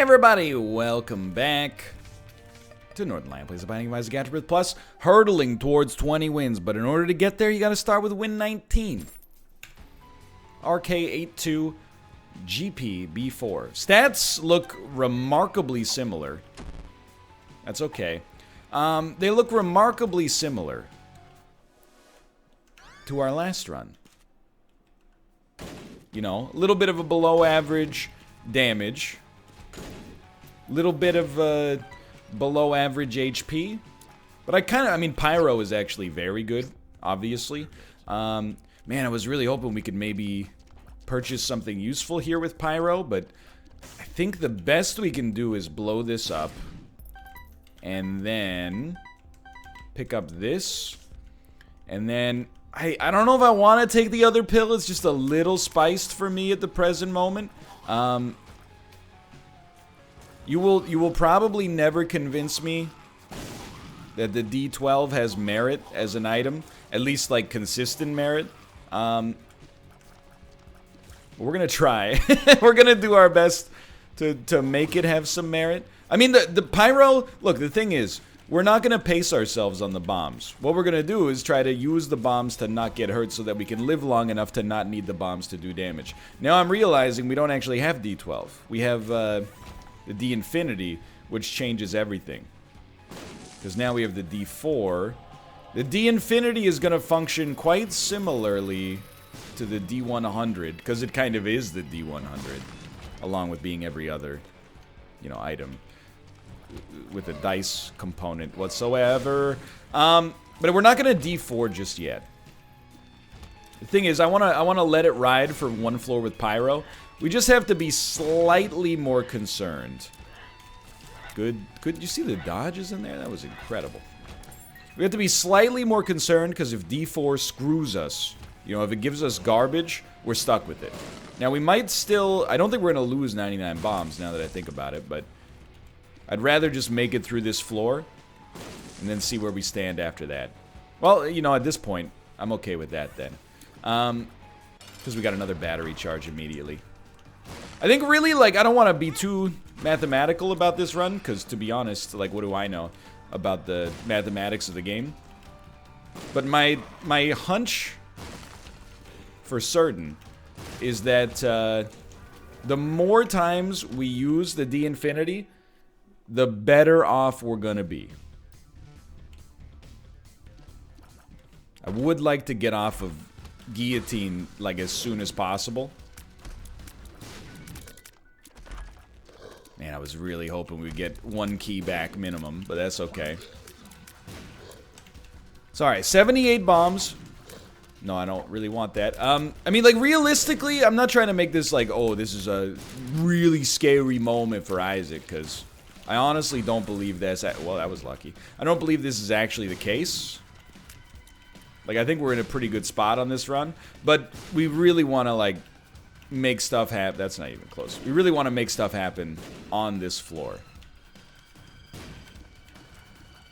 everybody, welcome back to Northernlion. Plays the Binding of Isaac AFTERBIRTH Plus, hurtling towards 20 wins, but in order to get there, you gotta start with win 19. RK82 GP-B4. Stats look remarkably similar. That's okay. They look remarkably similar to our last run. You know, a little bit of a below average damage. Little bit of below average HP. But I mean, Pyro is actually very good, obviously. Man, I was really hoping we could maybe purchase something useful here with Pyro, but I think the best we can do is blow this up. And then pick up this. And then I don't know if I want to take the other pill. It's just a little spiced for me at the present moment. You will probably never convince me that the D12 has merit as an item, at least like consistent merit. We're gonna try. We're gonna do our best to make it have some merit. I mean, the Pyro, look, the thing is, we're not gonna pace ourselves on the bombs. What we're gonna do is try to use the bombs to not get hurt so that we can live long enough to not need the bombs to do damage. Now I'm realizing we don't actually have D12. We have the D Infinity, which changes everything. Because now we have the D4. The D Infinity is gonna function quite similarly to the D100, because it kind of is the D100, along with being every other, you know, item with a dice component whatsoever. But we're not gonna D4 just yet. The thing is, I wanna let it ride for one floor with Pyro. We just have to be slightly more concerned. Good. You see the dodges in there? That was incredible. We have to be slightly more concerned because if D4 screws us, you know, if it gives us garbage, we're stuck with it. Now, we might still... I don't think we're going to lose 99 bombs now that I think about it, but I'd rather just make it through this floor and then see where we stand after that. Well, you know, at this point, I'm okay with that then. Because we got another battery charge immediately. I think really, like, I don't want to be too mathematical about this run, because to be honest, like, what do I know about the mathematics of the game? But my hunch for certain is that the more times we use the D Infinity, the better off we're gonna be. I would like to get off of Guillotine, like, as soon as possible. Man, I was really hoping we'd get one key back minimum, but that's okay. Sorry, 78 bombs. No, I don't really want that. I mean, like, realistically, I'm not trying to make this like, oh, this is a really scary moment for Isaac, because I honestly don't believe that's... Well, that was lucky. I don't believe this is actually the case. Like, I think we're in a pretty good spot on this run, but we really want to, like, make stuff happen. That's not even close. We really want to make stuff happen on this floor.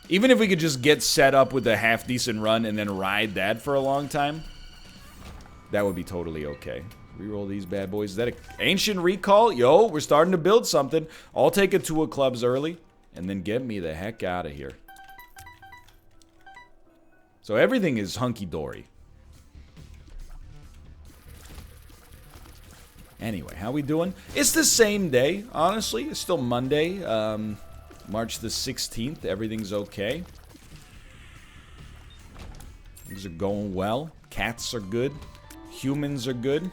Even if we could just get set up with a half-decent run and then ride that for a long time, that would be totally okay. Reroll these bad boys. Is that an ancient recall? Yo, we're starting to build something. I'll take it to a clubs early and then get me the heck out of here. So everything is hunky-dory. Anyway, how we doing? It's the same day, honestly. It's still Monday, March the 16th. Everything's okay. Things are going well. Cats are good. Humans are good.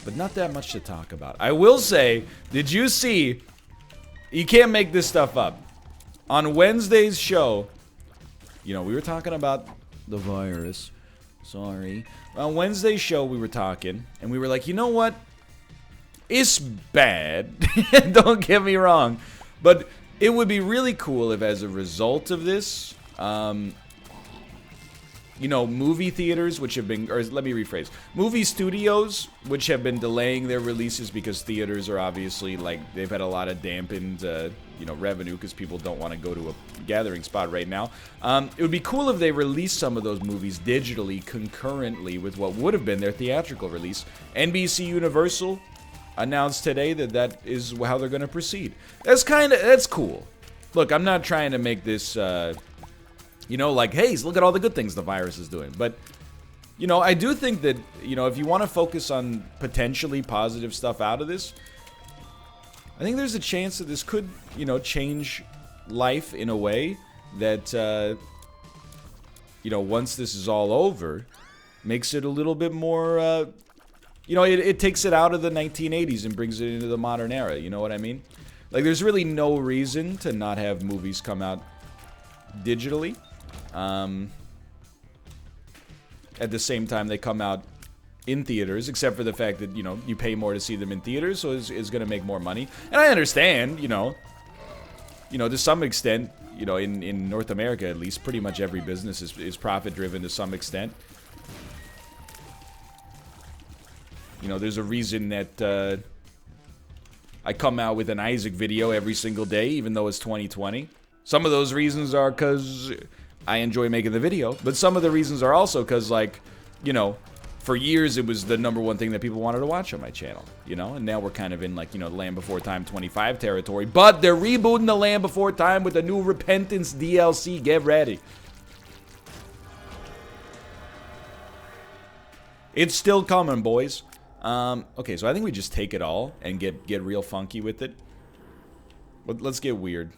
But not that much to talk about. I will say, did you see... You can't make this stuff up. On Wednesday's show, you know, we were talking about the virus. Sorry. On Wednesday's show, we were talking, and we were like, you know what? It's bad. Don't get me wrong. But it would be really cool if, as a result of this, you know, movie theaters, which have been, or let me rephrase, movie studios, which have been delaying their releases because theaters are obviously, like, they've had a lot of dampened, you know, revenue because people don't want to go to a gathering spot right now. It would be cool if they released some of those movies digitally concurrently with what would have been their theatrical release. NBC Universal announced today that that is how they're going to proceed. That's cool. Look, I'm not trying to make this, you know, like, hey, look at all the good things the virus is doing. But, you know, I do think that, you know, if you want to focus on potentially positive stuff out of this, I think there's a chance that this could, you know, change life in a way that, you know, once this is all over, makes it a little bit more, you know, it takes it out of the 1980s and brings it into the modern era. You know what I mean? Like, there's really no reason to not have movies come out digitally. At the same time they come out in theaters, except for the fact that, you know, you pay more to see them in theaters, so it's going to make more money. And I understand, you know, to some extent, you know, in North America at least, pretty much every business is profit-driven to some extent. You know, there's a reason that I come out with an Isaac video every single day, even though it's 2020. Some of those reasons are because I enjoy making the video, but some of the reasons are also because, like, you know, for years it was the #1 thing that people wanted to watch on my channel, you know, and now we're kind of in, like, you know, Land Before Time 25 territory, but they're rebooting the Land Before Time with a new Repentance DLC. Get ready. It's still coming, boys. Okay, so I think we just take it all and get real funky with it. Let's get weird.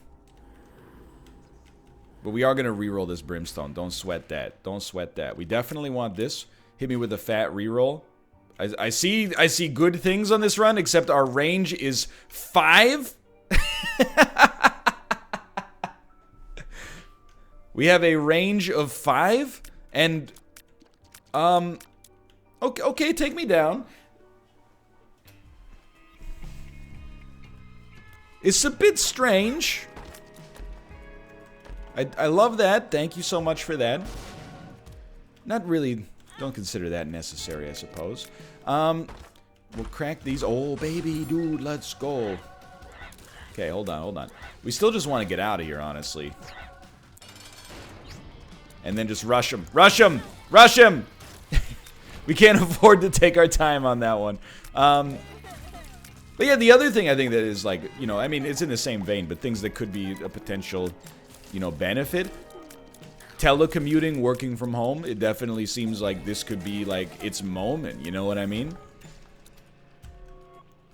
But we are going to reroll this Brimstone. Don't sweat that. Don't sweat that. We definitely want this. Hit me with a fat reroll. I see good things on this run, except our range is 5. We have a range of 5, and okay, take me down. It's a bit strange. I love that. Thank you so much for that. Not really. Don't consider that necessary, I suppose. We'll crack these. Oh, baby, dude, let's go. Okay, hold on. We still just want to get out of here, honestly. And then just rush him. Rush him! Rush him! We can't afford to take our time on that one. But yeah, the other thing I think that is, like, you know, I mean, it's in the same vein, but things that could be a potential, you know, benefit. Telecommuting, working from home, it definitely seems like this could be, like, its moment, you know what I mean?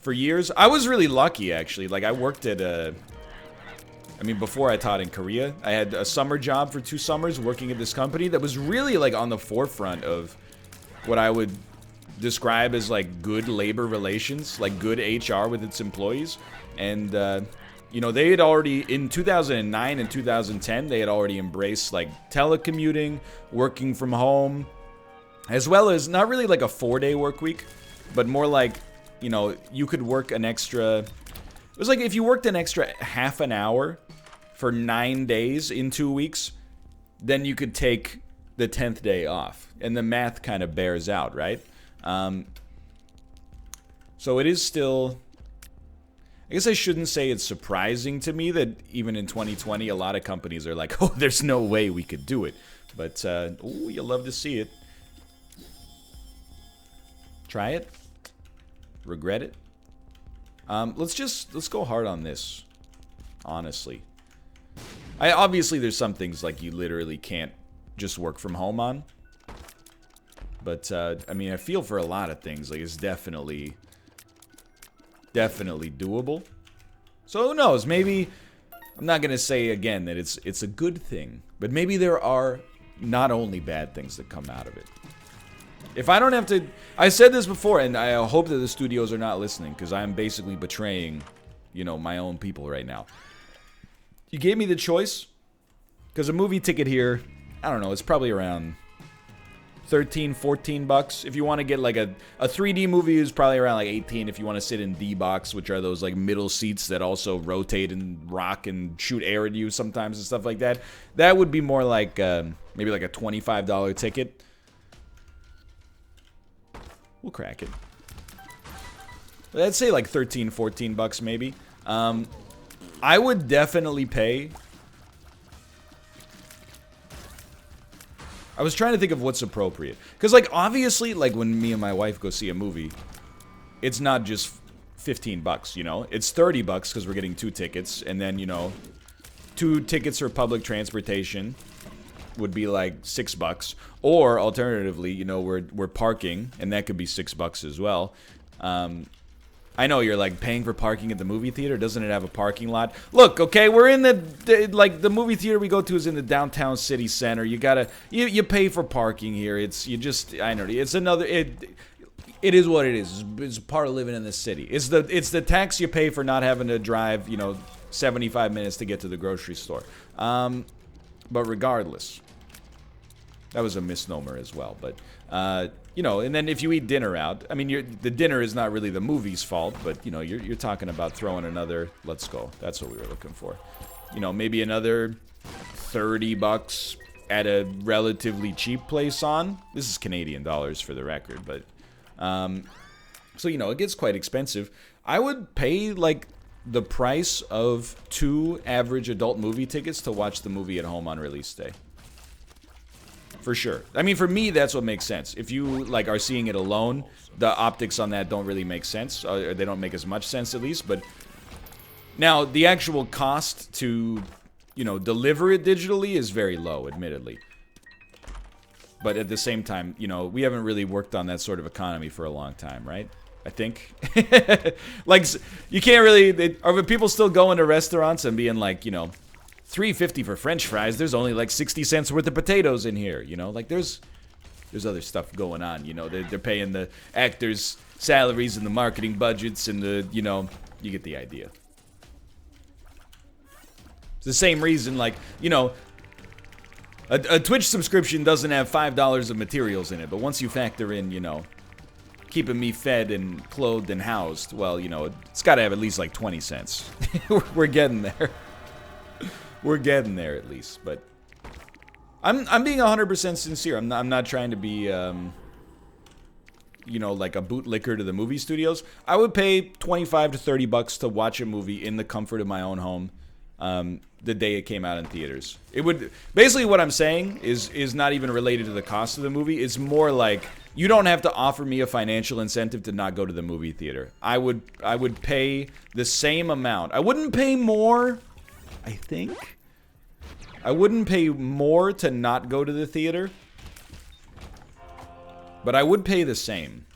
For years, I was really lucky, actually. Like, I worked at I mean, before I taught in Korea, I had a summer job for 2 summers working at this company that was really, like, on the forefront of what I would describe as, like, good labor relations, like good HR with its employees. And you know, they had already, in 2009 and 2010, they had already embraced, like, telecommuting, working from home, as well as not really like a 4-day work week, but more like, you know, you could work an extra, it was like if you worked an extra half an hour for 9 days in 2 weeks, then you could take the 10th day off. And the math kind of bears out, right? So it is still, I guess I shouldn't say it's surprising to me that even in 2020, a lot of companies are like, oh, there's no way we could do it. But, oh, you'll love to see it. Try it. Regret it. Let's go hard on this, honestly. Obviously, there's some things, like, you literally can't just work from home on. But, I mean, I feel for a lot of things, like, it's definitely doable. So who knows? Maybe, I'm not gonna say again that it's a good thing, but maybe there are not only bad things that come out of it. If I don't have to, I said this before, and I hope that the studios are not listening, because I'm basically betraying, you know, my own people right now. You gave me the choice, because a movie ticket here, I don't know, it's probably around 13, 14 bucks. If you want to get like a 3D movie is probably around like 18 if you want to sit in D-box, which are those like middle seats that also rotate and rock and shoot air at you sometimes and stuff like that. That would be more like maybe like a $25 ticket. We'll crack it. I'd say like 13, 14 bucks maybe. I would definitely pay. I was trying to think of what's appropriate. Because, like, obviously, like, when me and my wife go see a movie, it's not just 15 bucks, you know? It's 30 bucks because we're getting 2 tickets. And then, you know, 2 tickets for public transportation would be, like, 6 bucks. Or, alternatively, you know, we're parking, and that could be 6 bucks as well. I know you're like paying for parking at the movie theater. Doesn't it have a parking lot? Look, okay, we're in the movie theater we go to is in the downtown city center. You gotta you pay for parking here. I know it's another it is what it is. It's part of living in the city. It's the tax you pay for not having to drive 75 minutes to get to the grocery store. But regardless, that was a misnomer as well. But and then if you eat dinner out, I mean, the dinner is not really the movie's fault, but, you're talking about throwing another, let's go, that's what we were looking for. Maybe another 30 bucks at a relatively cheap place on. This is Canadian dollars for the record, but, so, it gets quite expensive. I would pay, like, the price of 2 average adult movie tickets to watch the movie at home on release day. For sure. I mean, for me, that's what makes sense. If you, like, are seeing it alone, the optics on that don't really make sense. Or they don't make as much sense, at least. But now, the actual cost to, deliver it digitally is very low, admittedly. But at the same time, we haven't really worked on that sort of economy for a long time, right? I think. Like, you can't really... Are people still going to restaurants and being like, $3.50 for French fries. There's only like 60 cents worth of potatoes in here, Like there's other stuff going on, They're paying the actors' salaries and the marketing budgets and the, you get the idea. It's the same reason, like, a Twitch subscription doesn't have $5 of materials in it, but once you factor in, keeping me fed and clothed and housed, well, it's got to have at least like 20 cents. We're getting there. We're getting there at least, but I'm being 100% sincere. I'm not trying to be like a bootlicker to the movie studios. I would pay 25 to 30 bucks to watch a movie in the comfort of my own home the day it came out in theaters. It would basically what I'm saying is not even related to the cost of the movie. It's more like you don't have to offer me a financial incentive to not go to the movie theater. I would pay the same amount. I wouldn't pay more, I think. I wouldn't pay more to not go to the theater, but I would pay the same.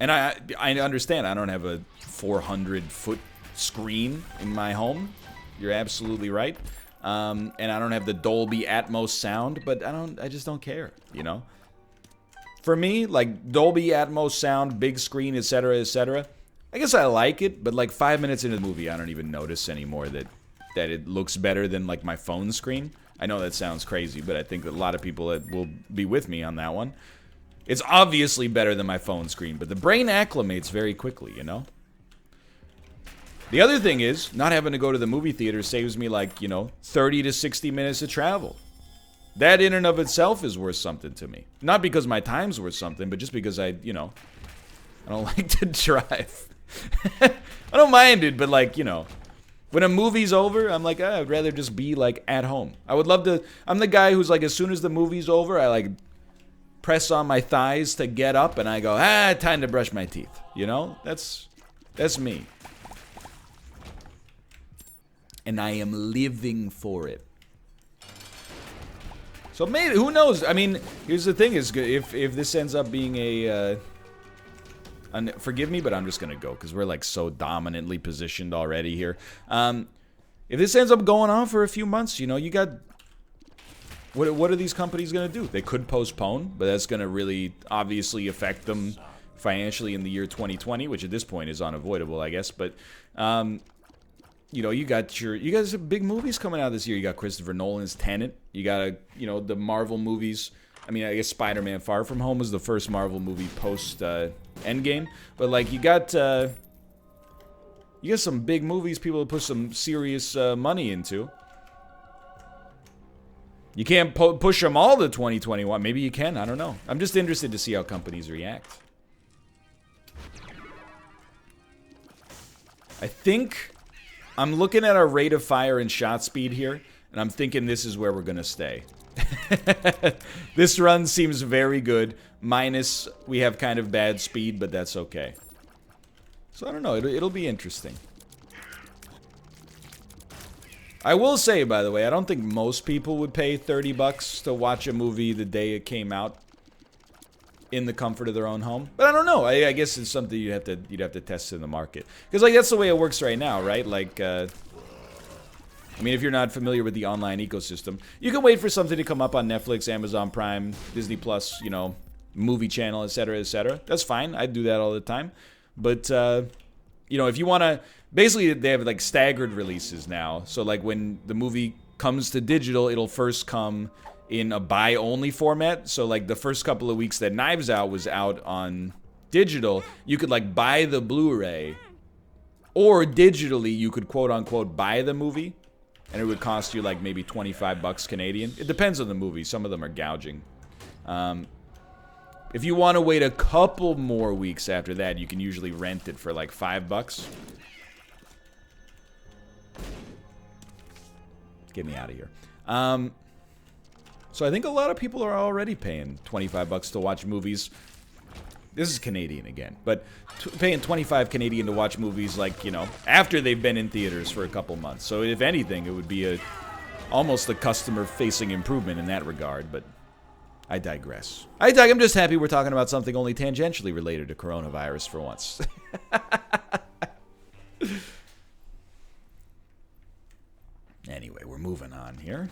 And I understand I don't have a 400-foot screen in my home. You're absolutely right. And I don't have the Dolby Atmos sound, but I just don't care, For me, like Dolby Atmos sound, big screen, etc., etc., I guess I like it, but like 5 minutes into the movie, I don't even notice anymore that it looks better than like my phone screen. I know that sounds crazy, but I think that a lot of people will be with me on that one. It's obviously better than my phone screen, but the brain acclimates very quickly, The other thing is, not having to go to the movie theater saves me like, 30 to 60 minutes of travel. That in and of itself is worth something to me. Not because my time's worth something, but just because I don't like to drive. I don't mind it, but like, when a movie's over, I'm like, I'd rather just be, like, at home. I would love to... I'm the guy who's, like, as soon as the movie's over, I, like, press on my thighs to get up, and I go, time to brush my teeth. That's me. And I am living for it. So maybe, who knows? I mean, here's the thing, is if this ends up being a... forgive me, but I'm just gonna go because we're like so dominantly positioned already here. If this ends up going on for a few months, you got what are these companies gonna do? They could postpone, but that's gonna really obviously affect them financially in the year 2020, which at this point is unavoidable, I guess. But you guys have big movies coming out this year. You got Christopher Nolan's Tenet. You got the Marvel movies I mean, I guess Spider-Man Far From Home was the first Marvel movie post Endgame, but like you got some big movies people put some serious money into. You can't push them all to 2021. Maybe you can. I don't know. I'm just interested to see how companies react. I think I'm looking at our rate of fire and shot speed here, and I'm thinking this is where we're going to stay. This run seems very good. Minus, we have kind of bad speed, but that's okay. So I don't know. It'll be interesting. I will say, by the way, I don't think most people would pay $30 to watch a movie the day it came out in the comfort of their own home. But I don't know. I guess it's something you'd have to test in the market. Because like that's the way it works right now, right? Like, I mean, if you're not familiar with the online ecosystem, you can wait for something to come up on Netflix, Amazon Prime, Disney Plus, you know, movie channel, etc., etc. That's fine. I do that all the time. But you know, if you want to, basically they have like staggered releases now. So like when the movie comes to digital, it'll first come in a buy-only format. So like the first couple of weeks that Knives Out was out on digital, you could like buy the Blu-ray, or digitally you could quote-unquote buy the movie, and it would cost you like maybe 25 bucks Canadian. It depends on the movie. Some of them are gouging. If you want to wait a couple more weeks after that, you can usually rent it for like $5. Get me out of here. So I think a lot of people are already paying 25 bucks to watch movies. This is Canadian again, but paying 25 Canadian to watch movies, like, you know, after they've been in theaters for a couple months. So if anything, it would be almost a customer-facing improvement in that regard, but I digress. I'm just happy we're talking about something only tangentially related to coronavirus for once. Anyway, we're moving on here.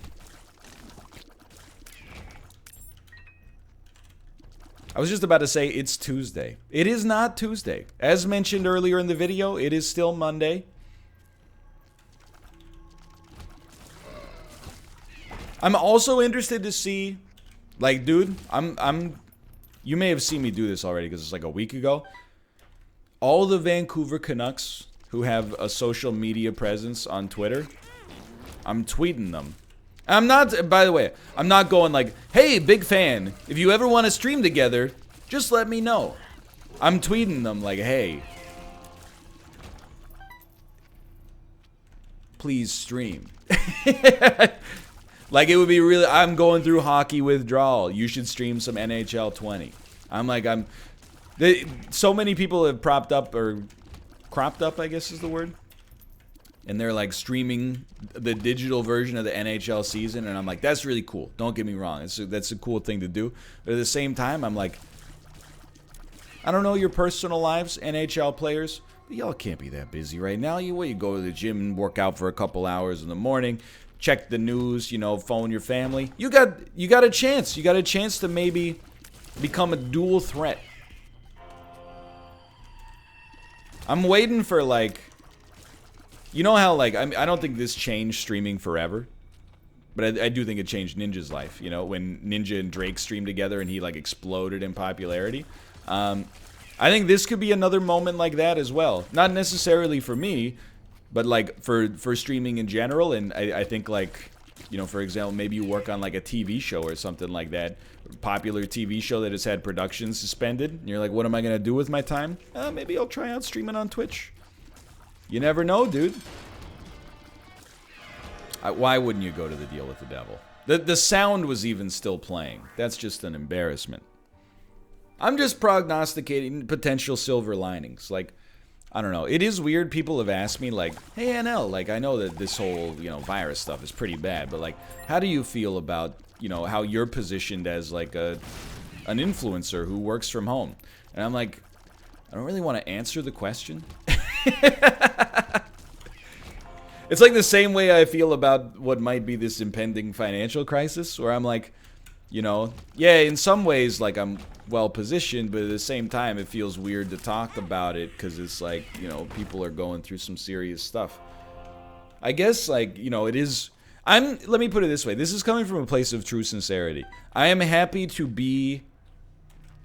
I was just about to say it's Tuesday. It is not Tuesday. As mentioned earlier in the video, it is still Monday. I'm also interested to see, like, dude, you may have seen me do this already because it's like a week ago. All the Vancouver Canucks who have a social media presence on Twitter, I'm tweeting them. I'm not, by the way, I'm not going like, hey, big fan, if you ever want to stream together, just let me know. I'm tweeting them like, hey, please stream. Like, it would be really, I'm going through hockey withdrawal. You should stream some NHL 20. I'm like, so many people have propped up, or cropped up, I guess is the word. And they're like streaming the digital version of the NHL season, and I'm like, that's really cool. Don't get me wrong, that's a cool thing to do. But at the same time, I'm like, I don't know your personal lives, NHL players, but y'all can't be that busy right now. You go to the gym and work out for a couple hours in the morning, check the news, you know, phone your family. You got a chance. You got a chance to maybe become a dual threat. I'm waiting for, like, you know how, like, I don't think this changed streaming forever, but I do think it changed Ninja's life, you know, when Ninja and Drake streamed together and he, like, exploded in popularity. I think this could be another moment like that as well. Not necessarily for me, but, like, for streaming in general. And I think, like, you know, for example, maybe you work on, like, a TV show or something like that. Popular TV show that has had production suspended. And you're like, what am I going to do with my time? Maybe I'll try out streaming on Twitch. You never know, dude. Why wouldn't you go to the deal with the devil? The sound was even still playing. That's just an embarrassment. I'm just prognosticating potential silver linings. Like, I don't know. It is weird. People have asked me, like, hey, NL, like, I know that this whole, you know, virus stuff is pretty bad, but, like, how do you feel about, you know, how you're positioned as, like, an influencer who works from home? And I'm like, I don't really want to answer the question. It's like the same way I feel about what might be this impending financial crisis, where I'm like, you know, yeah, in some ways, like, I'm well positioned, but at the same time, it feels weird to talk about it because it's like, you know, people are going through some serious stuff. I guess, like, you know, it is, Let me put it this way. This is coming from a place of true sincerity. I am happy to be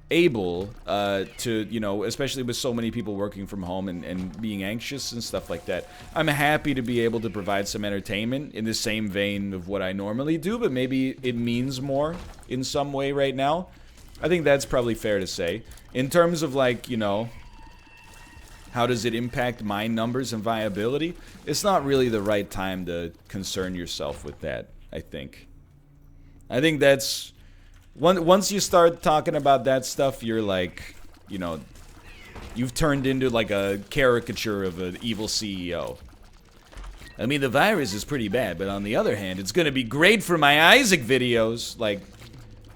able to, you know, especially with so many people working from home and being anxious and stuff like that. I'm happy to be able to provide some entertainment in the same vein of what I normally do, but maybe it means more in some way right now. I think that's probably fair to say. In terms of, like, you know, how does it impact my numbers and viability? It's not really the right time to concern yourself with that, I think. I think that's... Once you start talking about that stuff, you're like, you know, you've turned into like a caricature of an evil CEO. I mean, the virus is pretty bad, but on the other hand, it's gonna be great for my Isaac videos. Like,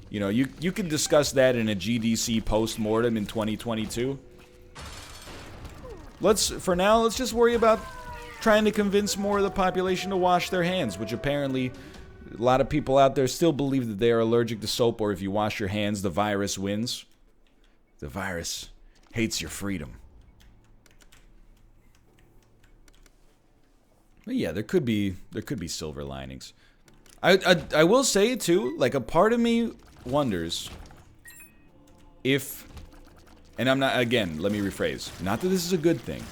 you know, you can discuss that in a GDC post-mortem in 2022. For now, let's just worry about trying to convince more of the population to wash their hands, which apparently a lot of people out there still believe that they are allergic to soap, or if you wash your hands, the virus wins. The virus hates your freedom. But yeah, there could be silver linings. I will say too, like, a part of me wonders if, and I'm not, again, let me rephrase, not that this is a good thing,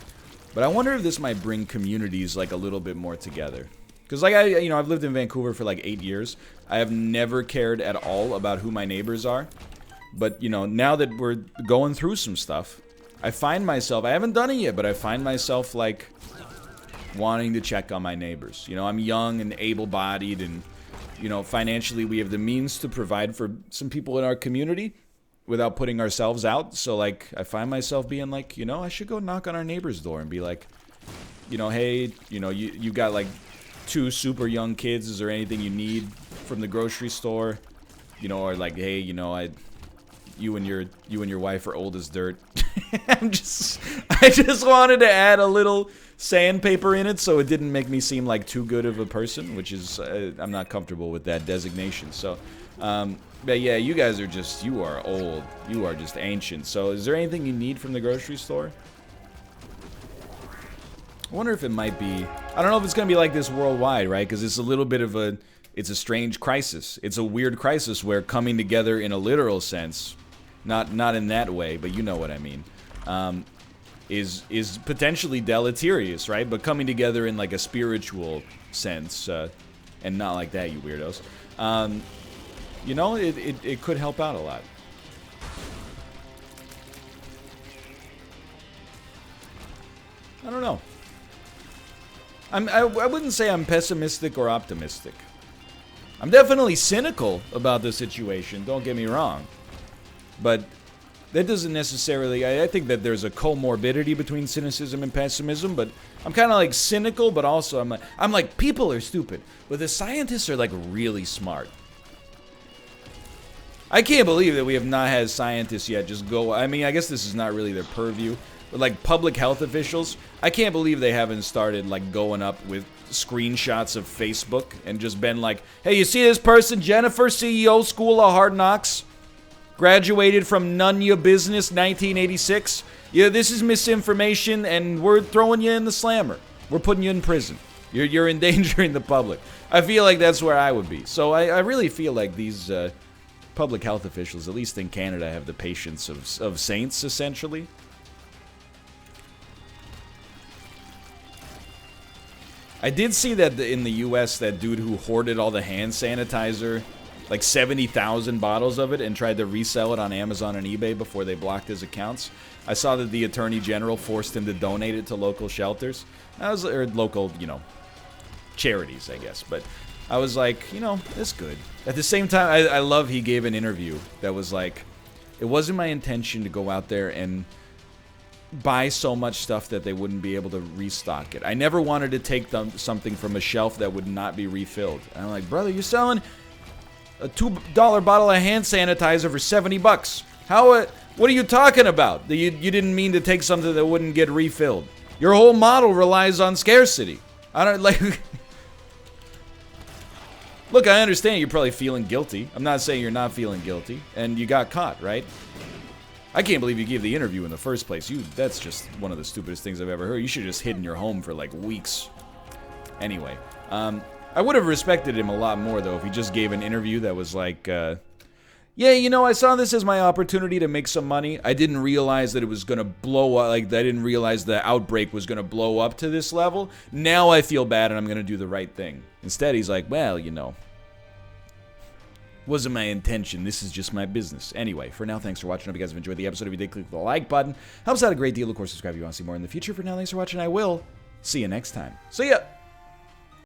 but I wonder if this might bring communities like a little bit more together. Because, like, you know, I've lived in Vancouver for like 8 years. I have never cared at all about who my neighbors are. But, you know, now that we're going through some stuff, I find myself, I haven't done it yet, but I find myself, like, wanting to check on my neighbors. You know, I'm young and able-bodied, and, you know, financially we have the means to provide for some people in our community without putting ourselves out. So, like, I find myself being like, you know, I should go knock on our neighbor's door and be like, you know, hey, you know, you got, like, 2 super young kids, is there anything you need from the grocery store? You know, or like, hey, you know, you and your wife are old as dirt. I just wanted to add a little sandpaper in it so it didn't make me seem like too good of a person, which is, I'm not comfortable with that designation. So, but yeah, you guys are just, you are old. You are just ancient. So is there anything you need from the grocery store? I wonder if it might be, I don't know if it's going to be like this worldwide, right? Because it's a little bit of it's a strange crisis. It's a weird crisis where coming together in a literal sense, not in that way, but you know what I mean, is potentially deleterious, right? But coming together in like a spiritual sense, and not like that, you weirdos, you know, it could help out a lot. I don't know. I wouldn't say I'm pessimistic or optimistic. I'm definitely cynical about the situation, don't get me wrong. But that doesn't necessarily, I think that there's a comorbidity between cynicism and pessimism, but I'm kind of like cynical, but also I'm like, people are stupid, but the scientists are like really smart. I can't believe that we have not had scientists yet just go, I mean, I guess this is not really their purview, but like public health officials, I can't believe they haven't started like going up with screenshots of Facebook and just been like, hey, you see this person, Jennifer, CEO, School of Hard Knocks, graduated from None Ya Business, 1986. Yeah, this is misinformation, and we're throwing you in the slammer. We're putting you in prison. You're endangering the public. I feel like that's where I would be. So I really feel like these public health officials, at least in Canada, have the patience of saints, essentially. I did see that in the US, that dude who hoarded all the hand sanitizer, like 70,000 bottles of it, and tried to resell it on Amazon and eBay before they blocked his accounts. I saw that the Attorney General forced him to donate it to local shelters. Or local, you know, charities, I guess. But I was like, you know, that's good. At the same time, I love he gave an interview that was like, it wasn't my intention to go out there and buy so much stuff that they wouldn't be able to restock it. I never wanted to take something from a shelf that would not be refilled. And I'm like, brother, you're selling a $2 bottle of hand sanitizer for 70 bucks. How, what are you talking about? You didn't mean to take something that wouldn't get refilled. Your whole model relies on scarcity. I don't, like... Look, I understand you're probably feeling guilty. I'm not saying you're not feeling guilty. And you got caught, right? I can't believe you gave the interview in the first place. That's just one of the stupidest things I've ever heard. You should have just hidden your home for like weeks. Anyway, I would have respected him a lot more, though, if he just gave an interview that was like, yeah, you know, I saw this as my opportunity to make some money. I didn't realize that it was going to blow up. Like, I didn't realize the outbreak was going to blow up to this level. Now I feel bad and I'm going to do the right thing. Instead, he's like, well, you know, wasn't my intention. This is just my business. Anyway, for now, thanks for watching. I hope you guys have enjoyed the episode. If you did, click the like button. Helps out a great deal. Of course, subscribe if you want to see more in the future. For now, thanks for watching. I will see you next time. See ya!